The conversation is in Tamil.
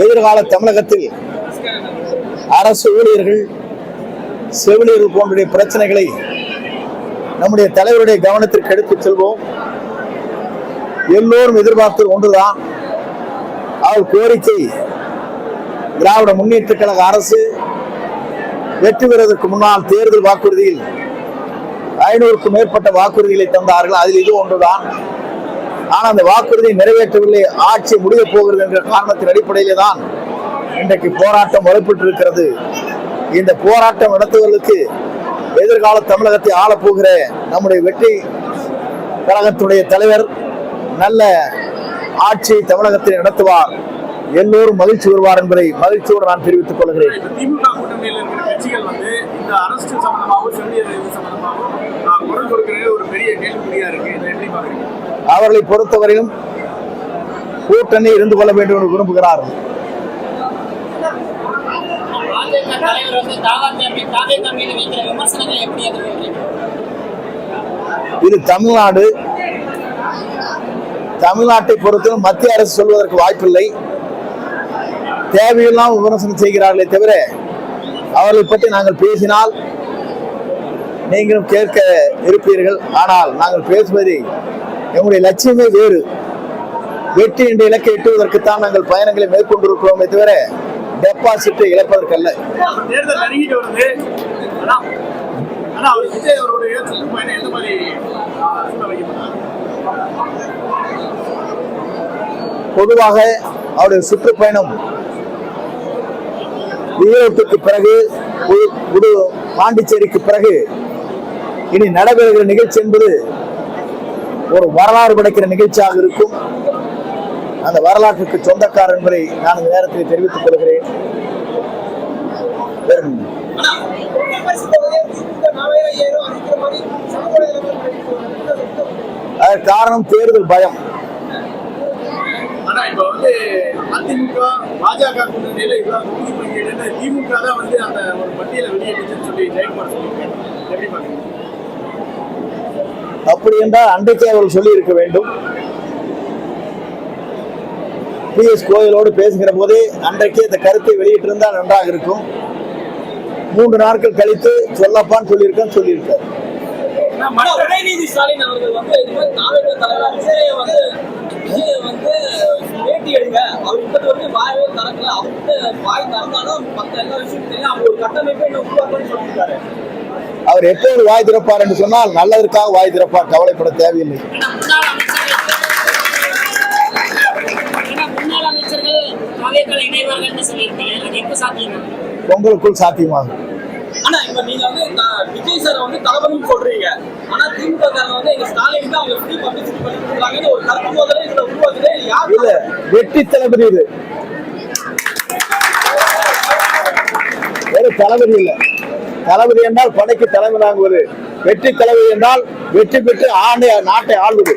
எதிர்கால தமிழகத்தில் அரசு ஊழியர்கள், செவிலியர்கள் போன்ற பிரச்சனைகளை நம்முடைய தலைவருடைய கவனத்திற்கு எடுத்துச் செல்வோம். எல்லோரும் எதிர்பார்த்தது ஒன்றுதான். அவர் கோரிக்கை திராவிட முன்னேற்ற கழக அரசு வெற்றி பெறுவதற்கு முன்னால் தேர்தல் வாக்குறுதியில் 500க்கும் மேற்பட்ட வாக்குறுதிகளை தந்தார்கள். அதில் இது ஒன்றுதான். ஆனால் அந்த வாக்குறுதியை நிறைவேற்றவில்லை. ஆட்சி முடிய போகிறது என்ற காரணத்தின் அடிப்படையிலே தான் இன்றைக்கு போராட்டம் வலுப்பட்டிருக்கிறது. இந்த போராட்டம் நடத்துவதற்கு எதிர்கால தமிழகத்தை ஆளப்போகிற நம்முடைய வெற்றி கழகத்துடைய தலைவர் நல்ல ஆட்சியை தமிழகத்தில் நடத்துவார். எல்லோரும் மகிழ்ச்சி வருவார் என்பதை மகிழ்ச்சியோடு நான் தெரிவித்துக் கொள்கிறேன். திமுக கூட்டணியில் இருக்கிற கட்சிகள் இந்த அரசு சம்பந்தமாகவும் செவிலியர் சம்பந்தமாகவும் குரல் கொடுக்கிறது ஒரு பெரிய கேள்விக்குறியா இருக்கு. இதை எப்படி பாக்குறீங்க? அவர்களை பொறுத்தவரையிலும் கூட்டணி இருந்து கொள்ள வேண்டும் என்று விரும்புகிறார்கள். இது தமிழ்நாடு. தமிழ்நாட்டை பொறுத்தவரை மத்திய அரசு சொல்வதற்கு வாய்ப்பில்லை. தேவையெல்லாம் விமர்சனம் செய்கிறார்களே தவிர அவர்களை பற்றி நாங்கள் பேசினால் நீங்களும் கேட்க இருப்பீர்கள். ஆனால் நாங்கள் பேசுவதை எங்களுடைய லட்சியமே வேறு. வெற்றி என்ற இலக்கை எட்டுவதற்குத்தான் நாங்கள் பயணங்களை மேற்கொண்டிருக்கிறோமே தவிர டெபாசிட்டை இழப்பதற்கல்ல. பொதுவாக அவருடைய சுற்றுப்பயணம் ஈரோட்டுக்கு பிறகு, பாண்டிச்சேரிக்கு பிறகு இனி நடைபெறுகிற நிகழ்ச்சி என்பது ஒரு வரலாறு படைக்கிற நிகழ்ச்சியாக இருக்கும். அந்த வரலாற்றுக்கு சொந்தக்காரர் என்பதை நான் இந்த நேரத்தில் தெரிவித்துக் கொள்கிறேன். அதற்கு காரணம் தேர்தல் பயம். அதிமுக பாஜக கூட்டணியில திமுக தான் அந்த ஒரு பட்டியலை வெளியிட்டுன்னு சொல்லி ஜெயக்குமார் சொல்லியிருக்காரு. எப்படி பாக்குறீங்க? அப்படி என்றால் அன்றைக்கே அவர்கள் சொல்லி இருக்க வேண்டும். PS கோயிலோடு பேசுகிற போதே அன்றைக்கே இந்த கருத்தை வெளியிட்டிருந்தால் நன்றாக இருக்கும். 3 நாட்கள் கழித்து சொல்லப்பான்னு சொல்லியிருக்கார். உதயநிதி ஸ்டாலின் அவர்கள் தலைவர் பேட்டி எடுங்க. அவர் வாயவே திறக்கல. அவர்கிட்ட வாய் திறந்தாலும் மற்ற எல்லா விஷயம் தெரியும். அவங்க ஒரு கட்டமைப்பை உருவாக்கணும்னு சொல்லியிருக்காரு. அவர் எப்போது வாய் திறப்பார் என்று சொன்னால் நல்லதற்காக வாய் திறப்பார். கவலைப்பட தேவையில்லை. உங்களுக்குள் சாத்தியமாகும். ஆனா இப்ப நீங்க விஜய் சார் தளபதினு சொல்றீங்க. ஆனா திமுக எங்க ஸ்டாலின் அவங்க ஃப்ரீ பப்ளிசிட்டி பண்ணி கொடுக்குறாங்கன்னு ஒரு கருத்து முதல்ல இதுல உருவாக்குது. இல்ல, வெற்றி தளபதி இது. ஒரு தளபதி இல்ல. தளபதி என்றால் படைக்கு தலைமை தாங்குவது. வெற்றி தளபதி என்றால் வெற்றி பெற்று நாட்டை ஆள்வது.